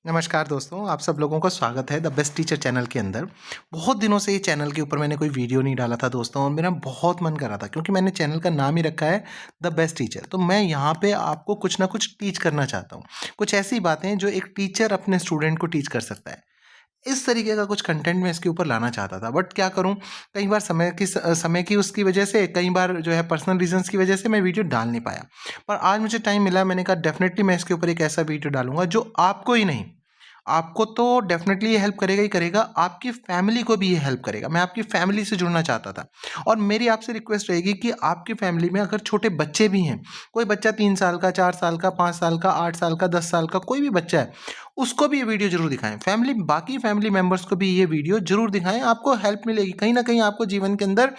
नमस्कार दोस्तों, आप सब लोगों का स्वागत है द बेस्ट टीचर चैनल के अंदर। बहुत दिनों से ये चैनल के ऊपर मैंने कोई वीडियो नहीं डाला था दोस्तों और मेरा बहुत मन कर रहा था क्योंकि मैंने चैनल का नाम ही रखा है द बेस्ट टीचर। तो मैं यहाँ पे आपको कुछ ना कुछ टीच करना चाहता हूँ। कुछ ऐसी बातें जो एक टीचर अपने स्टूडेंट को टीच कर सकता है। इस तरीके का कुछ कंटेंट मैं इसके ऊपर लाना चाहता था, बट क्या करूँ, कई बार समय की उसकी वजह से, कई बार जो है पर्सनल रीज़न्स की वजह से मैं वीडियो डाल नहीं पाया। पर आज मुझे टाइम मिला, मैंने कहा डेफ़िनेटली मैं इसके ऊपर एक ऐसा वीडियो डालूँगा जो आपको ही नहीं, आपको तो डेफ़िनेटली ये हेल्प करेगा ही करेगा, आपकी फैमिली को भी ये हेल्प करेगा। मैं आपकी फैमिली से जुड़ना चाहता था और मेरी आपसे रिक्वेस्ट रहेगी कि आपकी फैमिली में अगर छोटे बच्चे भी हैं, कोई बच्चा 3 साल का, 4 साल का, 5 साल का, 8 साल का, 10 साल का, कोई भी बच्चा है, उसको भी ये वीडियो ज़रूर दिखाएँ। बाकी फैमिली मेंबर्स को भी ये वीडियो ज़रूर दिखाएँ, आपको हेल्प मिलेगी। कहीं न कहीं आपको जीवन के अंदर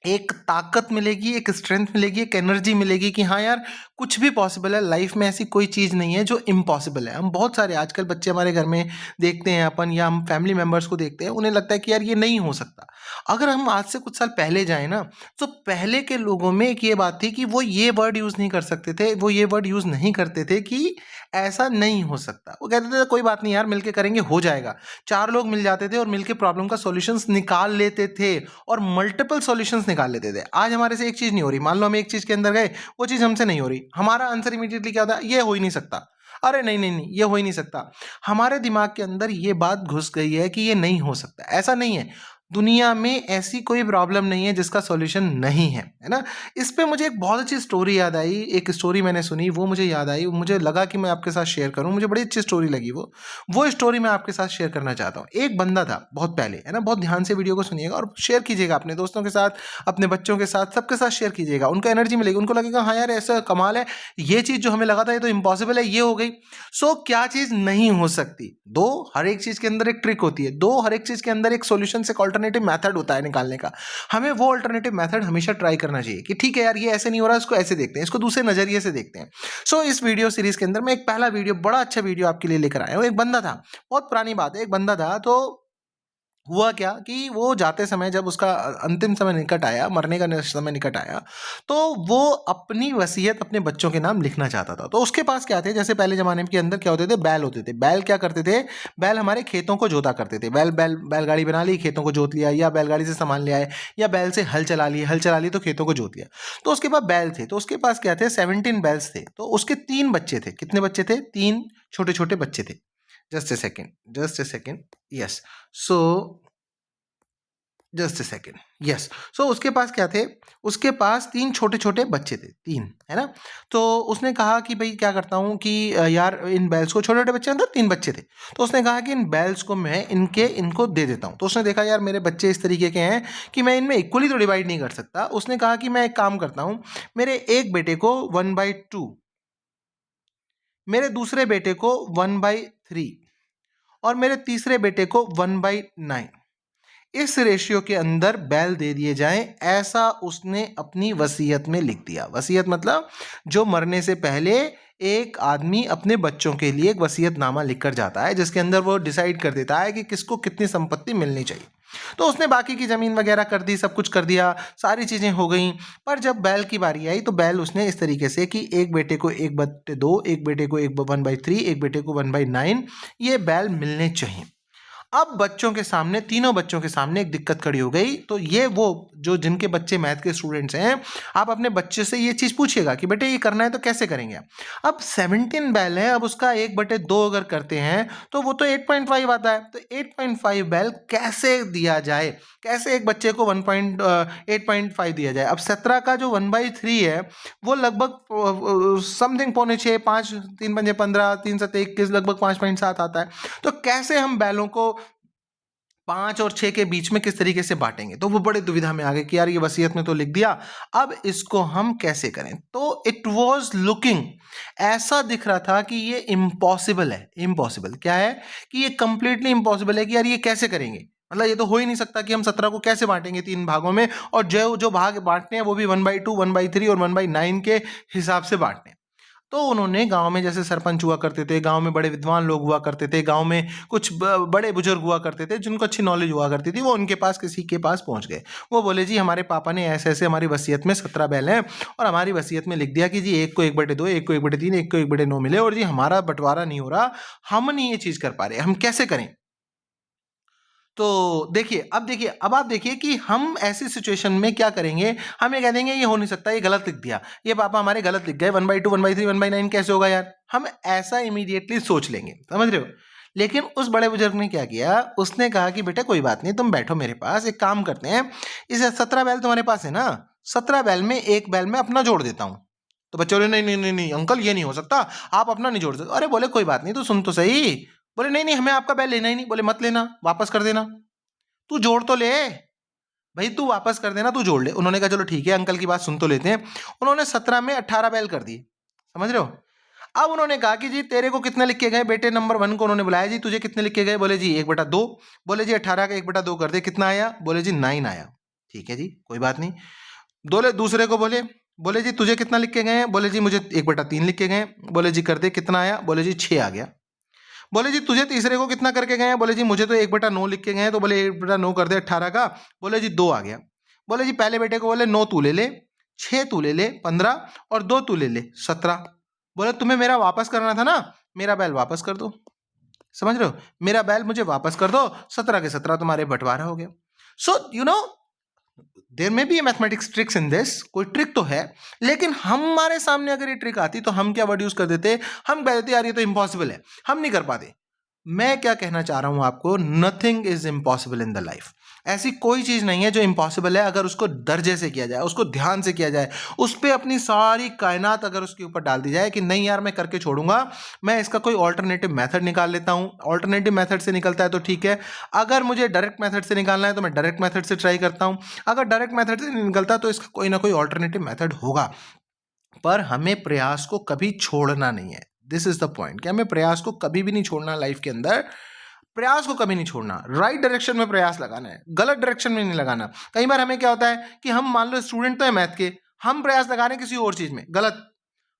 एक ताकत मिलेगी, एक स्ट्रेंथ मिलेगी, एक एनर्जी मिलेगी कि हाँ यार, कुछ भी पॉसिबल है। लाइफ में ऐसी कोई चीज़ नहीं है जो इम्पॉसिबल है। हम बहुत सारे आजकल बच्चे हमारे घर में देखते हैं अपन, या हम फैमिली मेंबर्स को देखते हैं, उन्हें लगता है कि यार ये नहीं हो सकता। अगर हम आज से कुछ साल पहले जाएँ ना, तो पहले के लोगों में एक ये बात थी कि वो ये वर्ड यूज़ नहीं कर सकते थे, वो ये वर्ड यूज़ नहीं करते थे कि ऐसा नहीं हो सकता। वो कहते थे कोई बात नहीं यार, मिल के करेंगे, हो जाएगा। 4 लोग मिल जाते थे और मिल के प्रॉब्लम का सॉल्यूशंस निकाल लेते थे और मल्टीपल सॉल्यूशंस निकाल लेते थे। आज हमारे से एक चीज़ नहीं हो रही, मान लो हम एक चीज़ के अंदर गए, वो चीज़ हमसे नहीं हो रही। हमारा आंसर इमीडिएटली क्या होता है? ये हो ही नहीं सकता। अरे नहीं, नहीं, नहीं, ये हो ही नहीं सकता। हमारे दिमाग के अंदर ये बात घुस गई है कि ये नहीं हो सकता। ऐसा नहीं है। दुनिया में ऐसी कोई प्रॉब्लम नहीं है जिसका सॉल्यूशन नहीं है ना? इस पे मुझे एक बहुत अच्छी स्टोरी याद आई, एक स्टोरी मैंने सुनी, वो मुझे याद आई, मुझे लगा कि मैं आपके साथ शेयर करूँ, मुझे बड़ी अच्छी स्टोरी लगी वो। वो स्टोरी मैं आपके साथ शेयर करना चाहता हूँ। एक बंदा था बहुत पहले, है ना? बहुत ध्यान से वीडियो को सुनिएगा और शेयर कीजिएगा अपने दोस्तों के साथ, अपने बच्चों के साथ, सबके साथ शेयर कीजिएगा। उनको एनर्जी मिलेगी, उनको लगेगा हाँ यार ऐसा कमाल है, ये चीज़ जो हमें लगा था ये तो इम्पॉसिबल है, ये हो गई। सो क्या चीज़ नहीं हो सकती? हर एक चीज़ के अंदर एक ट्रिक होती है, हर एक चीज़ के अंदर एक सॉल्यूशन से एक अल्टरनेटिव मेथड होता है निकालने का। हमें वो अल्टरनेटिव मेथड हमेशा ट्राई करना चाहिए कि ठीक है यार, ये ऐसे नहीं हो रहा, इसको ऐसे देखते हैं, इसको दूसरे नज़रिए से देखते हैं। सो इस वीडियो सीरीज़ के अंदर मैं एक पहला वीडियो, बड़ा अच्छा वीडियो आपके लिए लेकर आया हूँ। एक बंदा था, बहुत पुरानी बात है, एक बंदा था, तो हुआ क्या कि वो जाते समय जब उसका अंतिम समय निकट आया, मरने का समय निकट आया, तो वो अपनी वसीयत अपने बच्चों के नाम लिखना चाहता था। तो उसके पास क्या थे, जैसे पहले ज़माने के अंदर क्या होते थे, बैल होते थे। बैल क्या करते थे? बैल हमारे खेतों को जोता करते थे। बैलगाड़ी बना ली, खेतों को जोत लिया, या बैलगाड़ी से सामान ले आए, या बैल से हल चला ली तो खेतों को जोत लिया। तो उसके पास बैल थे, तो उसके पास क्या थे, 17 बैल्स थे। तो उसके 3 बच्चे थे। कितने बच्चे थे? 3 छोटे-छोटे बच्चे थे। Just a second, yes. So just a second, yes. So उसके पास क्या थे? उसके पास 3 छोटे-छोटे बच्चे थे, 3, है ना? तो उसने कहा कि भई क्या करता हूँ कि यार इन बैल्स को, छोटे-छोटे बच्चे मतलब 3 बच्चे थे। तो उसने कहा कि इन बैल्स को मैं इनको दे देता हूँ। तो उसने देखा यार मेरे बच्चे इस तरीके के हैं कि मैं इनमें इक्वली तो डिवाइड नहीं कर सकता। उसने कहा कि मैं एक काम करता हूँ, मेरे एक बेटे को 1/2, मेरे दूसरे बेटे को 1/3 और मेरे तीसरे बेटे को 1/9, इस रेशियो के अंदर बैल दे दिए जाएं, ऐसा उसने अपनी वसीयत में लिख दिया। वसीयत मतलब जो मरने से पहले एक आदमी अपने बच्चों के लिए एक वसीयतनामा लिखकर जाता है, जिसके अंदर वो डिसाइड कर देता है कि किसको कितनी संपत्ति मिलनी चाहिए। तो उसने बाकी की ज़मीन वगैरह कर दी, सब कुछ कर दिया, सारी चीज़ें हो गई। पर जब बैल की बारी आई तो बैल उसने इस तरीके से कि एक बेटे को 1/2, एक बेटे को 1/3, एक बेटे को 1/9, ये बैल मिलने चाहिए। अब बच्चों के सामने, तीनों बच्चों के सामने एक दिक्कत खड़ी हो गई। तो ये वो जो जिनके बच्चे मैथ के स्टूडेंट्स हैं, आप अपने बच्चे से ये चीज़ पूछिएगा कि बेटे ये करना है तो कैसे करेंगे आप? अब 17 बैल है, अब उसका 1/2 अगर करते हैं तो वो तो 8.5 आता है। तो 8.5 बैल कैसे दिया जाए? कैसे एक बच्चे को 8.5 दिया जाए? अब 17 का जो 1/3 है, वो लगभग समथिंग पौने 6, 5, 3 पंजे 15, 3 सत्ते 21, लगभग 5.7 आता है। तो कैसे हम बैलों को 5 और 6 के बीच में किस तरीके से बाँटेंगे? तो वो बड़े दुविधा में आ गए कि यार ये वसीयत में तो लिख दिया, अब इसको हम कैसे करें? तो इट वाज़ लुकिंग, ऐसा दिख रहा था कि ये इम्पॉसिबल है। इम्पॉसिबल क्या है? कि ये कंप्लीटली इम्पॉसिबल है कि यार ये कैसे करेंगे? मतलब ये तो हो ही नहीं सकता कि हम 17 को कैसे बाँटेंगे 3 भागों में, और जो जो भाग बाँटने हैं वो भी 1/2, 1/3 और 1/9 के हिसाब से बाँटने हैं। तो उन्होंने गाँव में जैसे सरपंच हुआ करते थे, गाँव में बड़े विद्वान लोग हुआ करते थे, गाँव में कुछ बड़े बुजुर्ग हुआ करते थे जिनको अच्छी नॉलेज हुआ करती थी, वो उनके पास किसी के पास पहुँच गए। वो बोले जी हमारे पापा ने ऐसे-ऐसे हमारी वसीयत में 17 बैल हैं और हमारी वसीयत में लिख दिया कि जी 1 को 1/2, 1 को 1/3, 1 को 1/9 मिले और जी हमारा बँटवारा नहीं हो रहा, हम नहीं ये चीज़ कर पा रहे, हम कैसे करें? तो अब आप देखिए कि हम ऐसी सिचुएशन में क्या करेंगे, हम ये कह देंगे ये हो नहीं सकता, ये गलत लिख दिया, ये पापा हमारे गलत लिख गए, 1/2, 1/3, 1/9 कैसे होगा यार? हम ऐसा इमीडिएटली सोच लेंगे, समझ रहे हो? लेकिन उस बड़े बुजुर्ग ने क्या किया, उसने कहा कि बेटा कोई बात नहीं, तुम बैठो मेरे पास, एक काम करते हैं, इस 17 बैल तुम्हारे पास है ना, 17 बैल में 1 बैल मैं अपना जोड़ देता हूँ। तो बच्चे बोले नहीं, नहीं, नहीं, नहीं अंकल ये नहीं हो सकता, आप अपना नहीं जोड़ सकते। अरे बोले कोई बात नहीं, तू सुन तो सही। बोले नहीं, नहीं हमें आपका बैल लेना ही नहीं। बोले मत लेना, वापस कर देना। तू जोड़ तो ले भाई, तू वापस कर देना, तू जोड़ ले। उन्होंने कहा चलो ठीक है, अंकल की बात सुन तो लेते हैं। उन्होंने 17 में 18 बैल कर दिए, समझ रहे हो? अब उन्होंने कहा कि जी तेरे को कितने लिख के गए, बेटे नंबर 1 को उन्होंने बुलाया, जी तुझे कितने लिख के गए? बोले जी 1/2। बोले जी 18 का 1/2 कर दे, कितना आया? बोले जी 9 आया। ठीक है जी, कोई बात नहीं। बोले दूसरे को बोले जी तुझे कितना लिख के गए हैं? बोले जी मुझे 1/3 लिख के गए। बोले जी कर दे, कितना आया? बोले जी 6 आ गया। बोले जी तुझे तीसरे को कितना करके गए हैं? बोले जी मुझे तो 1/9 लिख के गए हैं। तो बोले 1/9 कर दे 18 का। बोले जी 2 आ गया। बोले जी पहले बेटे को बोले 9 तू ले ले, 6 तू ले ले, 15 और 2 तू ले ले, 17। बोले तुम्हें मेरा वापस करना था ना, मेरा बैल वापस कर दो। समझ रहे हो? मेरा बैल मुझे वापस कर दो, 17 के 17 तुम्हारे बंटवारा हो गया। So you know there may be mathematics tricks in this, कोई ट्रिक तो है, लेकिन हमारे सामने अगर ये ट्रिक आती तो हम क्या वर्ड यूज कर देते? हम कह देते यार ये तो इम्पॉसिबल है, हम नहीं कर पाते। मैं क्या कहना चाह रहा हूं आपको, nothing is impossible in the life. ऐसी कोई चीज नहीं है जो इम्पॉसिबल है, अगर उसको दर्जे से किया जाए, उसको ध्यान से किया जाए, उस पर अपनी सारी कायनात अगर उसके ऊपर डाल दी जाए कि नहीं यार मैं करके छोड़ूंगा, मैं इसका कोई ऑल्टरनेटिव मेथड निकाल लेता हूं, ऑल्टरनेटिव मेथड से निकलता है तो ठीक है, अगर मुझे डायरेक्ट मेथड से निकालना है तो मैं डायरेक्ट मेथड से ट्राई करता हूं, अगर डायरेक्ट मेथड से नहीं निकलता तो इसका कोई ना कोई ऑल्टरनेटिव मेथड होगा। पर हमें प्रयास को कभी छोड़ना नहीं है। दिस इज द पॉइंट कि हमें प्रयास को कभी भी नहीं छोड़ना लाइफ के अंदर। प्रयास को कभी नहीं छोड़ना, राइट डायरेक्शन में प्रयास लगाना है, गलत डायरेक्शन में नहीं लगाना। कई बार हमें क्या होता है कि हम मान लो स्टूडेंट तो है मैथ के, हम प्रयास लगा रहे हैं किसी और चीज में, गलत।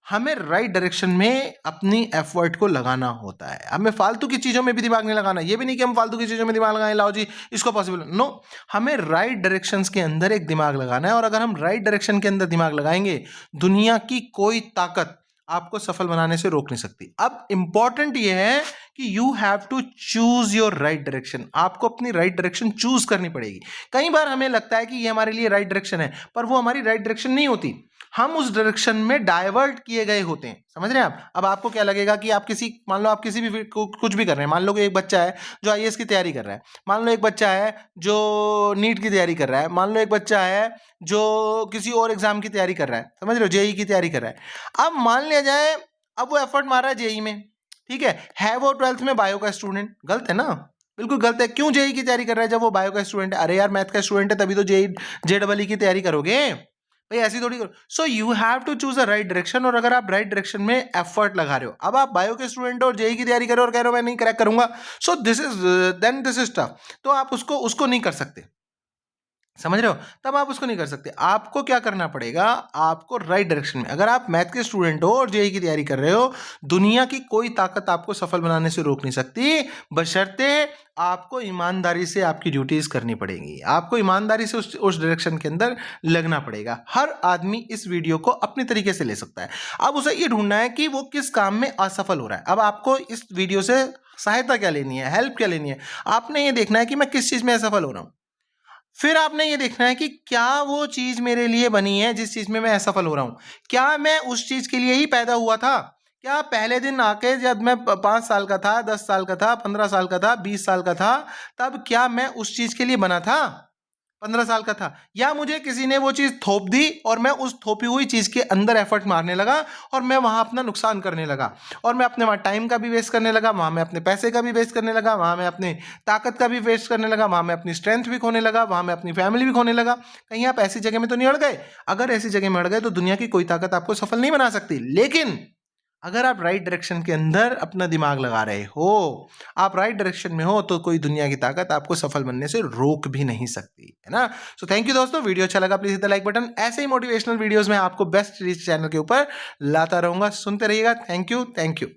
हमें राइट डायरेक्शन में अपनी एफर्ट को लगाना होता है। हमें फालतू की चीजों में भी दिमाग नहीं लगाना। ये भी नहीं कि हम फालतू की चीजों में दिमाग लगाएं, लाओ जी इसको पॉसिबल नो। हमें राइट डायरेक्शंस के अंदर एक दिमाग लगाना है, और अगर हम राइट डायरेक्शन के अंदर दिमाग लगाएंगे, दुनिया की कोई ताकत आपको सफल बनाने से रोक नहीं सकती। अब इंपॉर्टेंट ये है कि you have to choose your right direction. आपको अपनी राइट डायरेक्शन चूज करनी पड़ेगी। कई बार हमें लगता है कि ये हमारे लिए राइट डायरेक्शन है, पर वो हमारी राइट डायरेक्शन नहीं होती। हम उस डायरेक्शन में डाइवर्ट किए गए होते हैं, समझ रहे हैं आप? अब आपको क्या लगेगा कि आप किसी, मान लो आप किसी भी कुछ भी कर रहे हैं। मान लो कि एक बच्चा है जो आईएएस की तैयारी कर रहा है, मान लो एक बच्चा है जो नीट की तैयारी कर रहा है, मान लो एक बच्चा है जो किसी और एग्जाम की तैयारी कर रहा है, समझ रहे हो, जेई की तैयारी कर रहा है। अब मान लिया जाए, अब वो एफर्ट मार रहा है जेई में, ठीक है वो 12th में बायो का स्टूडेंट, गलत है ना? बिल्कुल गलत है। क्यों जेई की तैयारी कर रहा है जब वो बायो का स्टूडेंट है? अरे यार मैथ का स्टूडेंट है तभी तो जेई जेडबल की तैयारी करोगे भाई, ऐसी थोड़ी करो। So you have to choose a right direction, और अगर आप राइट डायरेक्शन में एफर्ट लगा रहे हो, अब आप बायो के स्टूडेंट हो और जेई की तैयारी करो और कह रहे हो मैं नहीं क्रैक करूंगा, सो दिस इज टफ। तो आप उसको नहीं कर सकते, समझ रहे हो? तब आप उसको नहीं कर सकते। आपको क्या करना पड़ेगा? आपको राइट डायरेक्शन में, अगर आप मैथ के स्टूडेंट हो और जेई की तैयारी कर रहे हो, दुनिया की कोई ताकत आपको सफल बनाने से रोक नहीं सकती, बशर्ते आपको ईमानदारी से आपकी ड्यूटीज करनी पड़ेंगी। आपको ईमानदारी से उस डायरेक्शन के अंदर लगना पड़ेगा। हर आदमी इस वीडियो को अपने तरीके से ले सकता है। अब उसे ये ढूंढना है कि वो किस काम में असफल हो रहा है। अब आपको इस वीडियो से सहायता क्या लेनी है, हेल्प क्या लेनी है? आपने ये देखना है कि मैं किस चीज में असफल हो रहा हूं। फिर आपने ये देखना है कि क्या वो चीज मेरे लिए बनी है जिस चीज में मैं असफल हो रहा हूं। क्या मैं उस चीज के लिए ही पैदा हुआ था? क्या पहले दिन आके जब मैं 5 साल का था, 10 साल का था, 15 साल का था, 20 साल का था, तब क्या मैं उस चीज के लिए बना था? 15 साल का था, या मुझे किसी ने वो चीज थोप दी और मैं उस थोपी हुई चीज के अंदर एफर्ट मारने लगा और मैं वहां अपना नुकसान करने लगा, और मैं अपने वहां टाइम का भी वेस्ट करने लगा, वहां मैं अपने पैसे का भी वेस्ट करने लगा, वहां मैं अपने ताकत का भी वेस्ट करने लगा, वहां मैं अपनी स्ट्रेंथ भी खोने लगा, वहां मैं अपनी फैमिली भी खोने लगा। कहीं आप ऐसी जगह में तो नहीं अड़ गए? अगर ऐसी जगह में अड़ गए तो दुनिया की कोई ताकत आपको सफल नहीं बना सकती। लेकिन अगर आप राइट डायरेक्शन के अंदर अपना दिमाग लगा रहे हो, आप राइट डायरेक्शन में हो, तो कोई दुनिया की ताकत आपको सफल बनने से रोक भी नहीं सकती, है ना। सो थैंक यू दोस्तों, वीडियो अच्छा लगा please hit the like button. ऐसे ही मोटिवेशनल वीडियोस मैं आपको बेस्ट चैनल के ऊपर लाता रहूंगा, सुनते रहिएगा। Thank you.